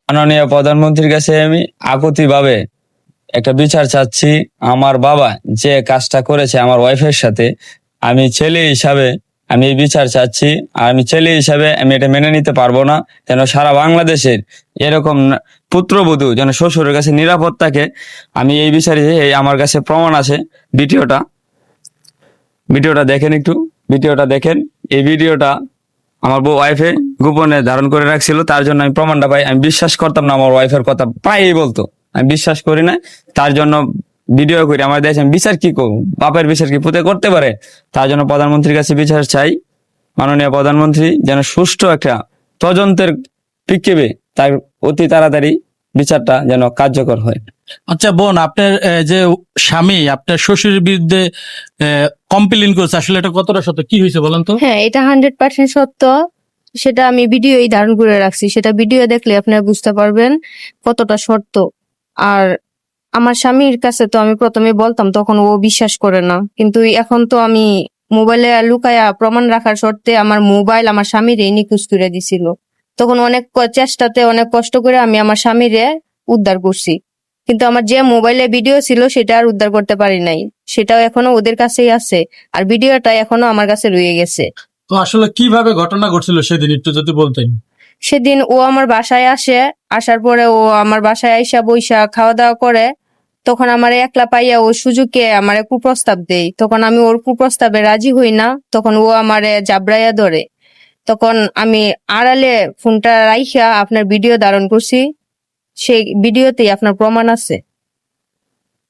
মাননীয় প্রধানমন্ত্রীর কাছে আমি আকুতি ভাবে একটা বিচার চাচ্ছি। আমার বাবা যে কাজটা করেছে আমার ওয়াইফের সাথে, আমি ছেলে হিসাবে আমি এই বিচার চাচ্ছি। আর আমি ছেলে হিসাবে আমি এটা মেনে নিতে পারবো না, যেন সারা বাংলাদেশের এরকম পুত্রবধূ যেন শ্বশুরের কাছে নিরাপদ থাকে। আমি এই বিচারে এই আমার কাছে প্রমাণ আছে। ভিডিওটা ভিডিওটা দেখেন, একটু ভিডিওটা দেখেন। এই ভিডিওটা আমার বউ ওয়াইফে গোপনে ধারণ করে রাখছিল, তার জন্য আমি প্রমাণটা পাই। আমি বিশ্বাস করতাম না আমার ওয়াইফের কথা, প্রায়ই বলতো, আমি বিশ্বাস করি না। তার জন্য ভিডিও করি। আমার দেশে আমি বিচার কি করবো? বাপের বিচার কি পুতে করতে পারে? তার জন্য প্রধানমন্ত্রীর কাছে বিচার চাই। মাননীয় প্রধানমন্ত্রী যেন সুষ্ঠু একটা তদন্তের প্রেক্ষিতে তার অতি তাড়াতাড়ি বিচারটা যেন কার্যকর হয়। আচ্ছা বোন, আপনার যে স্বামী আপনার শ্বশুরের বিরুদ্ধে কমপ্লেইন করেছে, আসলে এটা কতটা সত্য, কি হয়েছে বলেন তো? হ্যাঁ, এটা 100% সত্য। সেটা আমি ভিডিওই ধারণ করে রাখছি, সেটা ভিডিও দেখলে আপনারা বুঝতে পারবেন কতটা সত্য। আর আমার স্বামীর কাছে তো আমি প্রথমে বলতাম, তখন ও বিশ্বাস করে না, কিন্তু এখন তো আমি মোবাইলে লুকায়া প্রমাণ রাখার শর্তে আমার মোবাইল আমার স্বামীরে নিখোঁজ করে দিছিল। তখন অনেক চেষ্টাতে অনেক কষ্ট করে আমি আমার স্বামীরে উদ্ধার করছি, কিন্তু আমার যে মোবাইলে ভিডিও ছিল সেটা আর উদ্ধার করতে পারি নাই। সেটাও এখনো ওদের কাছেই আছে, আর ভিডিওটা এখনো আমার কাছে রয়ে গেছে। তো আসলে কিভাবে ঘটনা ঘটছিল সেদিন একটু যদি বলতেন। সেদিন ও আমার বাসায় আসে, আসার পরে ও আমার বাসায় আইসা বইসা খাওয়া দাওয়া করে। তখন আমার একলা পাইয়া ও সুযোগে আমারে কুপ্রস্তাব দেয়। তখন আমি ওর কুপ্রস্তাবে রাজি হই না, তখন ও আমারে জাবরাইয়া ধরে। তখন আমি আড়ালে ফোনটা রাইখা আপনার ভিডিও ধারণ করছি, সেই ভিডিওতেই আপনার প্রমাণ আছে।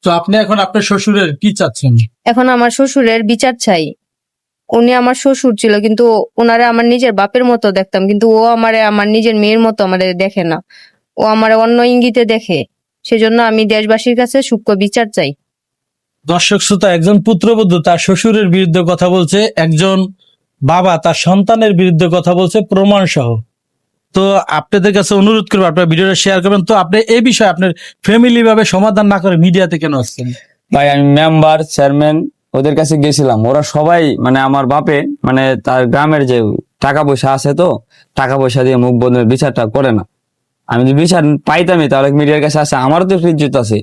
তো আপনি এখন আপনার শ্বশুরের কি চাচ্ছেন? এখন আমার শ্বশুরের বিচার চাই। উনি আমার শ্বশুর ছিল, কিন্তু ওনারে আমার নিজের বাপের মতো দেখতাম, কিন্তু ও আমারে আমার নিজের মেয়ের মতো আমারে দেখে না, ও আমারে অন্য ইঙ্গিতে দেখে। সেজন্য আমি দেশবাসীর কাছে সূক্ষ্ম বিচার চাই। দর্শক শ্রোতা, একজন পুত্রবধূ তার শ্বশুরের বিরুদ্ধে কথা বলছে, একজন বাবা তার সন্তানের বিরুদ্ধে কথা বলছে প্রমাণ সহ। তো আপনাদের কাছে অনুরোধ করবো আপনার ভিডিওটা শেয়ার করবেন। তো আপনি এই বিষয়ে আপনার ফ্যামিলি ভাবে সমাধান না করে মিডিয়াতে কেন আসছেন? ভাই আমি মেম্বার চেয়ারম্যান ওদের কাছে গেছিলাম, ওরা সবাই মানে আমার বাপে মানে তার গ্রামের যে টাকা পয়সা আছে, তো টাকা পয়সা দিয়ে মুখ বন্ধের বিচারটা করে না। আমি যদি বিচার পাইতামই তাহলে মিডিয়ার কাছে আসে। আমারও তো একটা ইজ্জত আছে,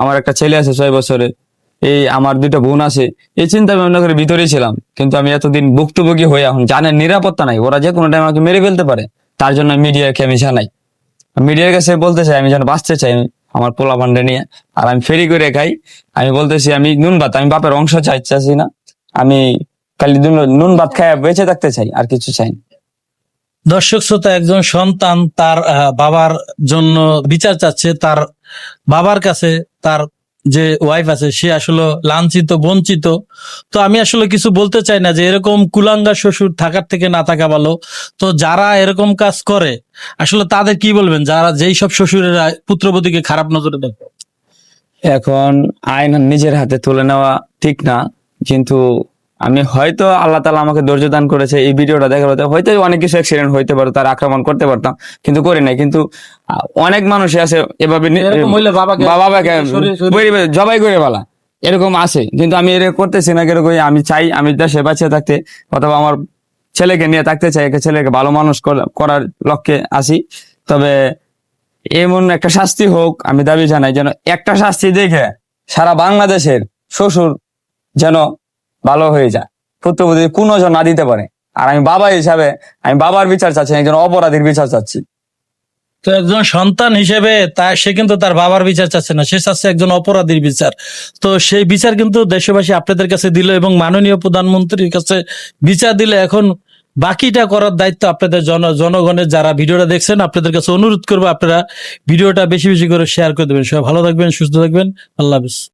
আমার একটা ছেলে আছে 6 বছরের, এই আমার 2টা বোন আছে। এই চিন্তা ভাবনা করে ভিতরেই ছিলাম, কিন্তু আমি এতদিন ভুক্তভোগী হয়ে এখন জানেন নিরাপত্তা নাই, ওরা যে কোনো টাইম আমাকে মেরে ফেলতে পারে। তার জন্য মিডিয়াকে আমি জানাই, মিডিয়ার কাছে বলতে চাই আমি যেন বাঁচতে চাই আমার পোলা পান্ডে নিয়ে। আর আমি ফেরি করে খাই, আমি বলতেছি আমি নুন ভাত, আমি বাপের অংশ চাইছি না, আমি খালি নুন ভাত খাই বেঁচে থাকতে চাই, আর কিছু চাই না। দর্শক শ্রোতা, একজন সন্তান তার বাবার জন্য বিচার চাচ্ছে, তার বাবার কাছে তার যে ওয়াইফ আছে সে আসলে লাঞ্ছিত বঞ্চিত। তো আমি আসলে কিছু বলতে চাই না, যে এরকম কুলাঙ্গা শ্বশুর থাকার থেকে না থাকা ভালো। তো যারা এরকম কাজ করে আসলে তাদের কি বলবেন, যারা যেই সব শ্বশুরেরা পুত্রবধূকে খারাপ নজরে দেখে? এখন আইন নিজের হাতে তুলে নেওয়া ঠিক না, কিন্তু আমি হয়তো আল্লাহ তাআলা আমাকে ধৈর্য দান করেছে, এই ভিডিওটা দেখার পরে হয়তো অনেক কিছু অ্যাক্সিডেন্ট হইতে পারে, তার আক্রমণ করতে পারতাম, কিন্তু করি নাই। কিন্তু অনেক মানুষই আছে এভাবে বাবাকে জবাই করে বলা, এরকম আছে, কিন্তু আমি এরকম করতেছি না। এরকম আমি চাই আমি দেশে বাঁচিয়ে থাকতে, অথবা আমার ছেলেকে নিয়ে থাকতে চাই, একটা ছেলেকে ভালো মানুষ করার লক্ষ্যে আসি। তবে এমন একটা শাস্তি হোক, আমি দাবি জানাই যেন একটা শাস্তি দেখে সারা বাংলাদেশের শ্বশুর যেন ভালো হয়ে যায়, পুত্রবধূ কোনো জন না দিতে পারে। আর আমি বাবা হিসাবে আমি বাবার বিচার চাচ্ছি, একজন অপরাধীর বিচার চাচ্ছি। তো একজন সন্তান হিসেবে সে কিন্তু তার বাবার বিচার চাচ্ছে না, সে চাচ্ছে একজন অপরাধীর বিচার। তো সেই বিচার কিন্তু দেশবাসী আপনাদের কাছে দিল, এবং মাননীয় প্রধানমন্ত্রীর কাছে বিচার দিলে এখন বাকিটা করার দায়িত্ব আপনাদের জনগণের। যারা ভিডিওটা দেখছেন আপনাদের কাছে অনুরোধ করবো আপনারা ভিডিওটা বেশি বেশি করে শেয়ার করে দেবেন। সবাই ভালো থাকবেন, সুস্থ থাকবেন, আল্লাহ হাফেজ।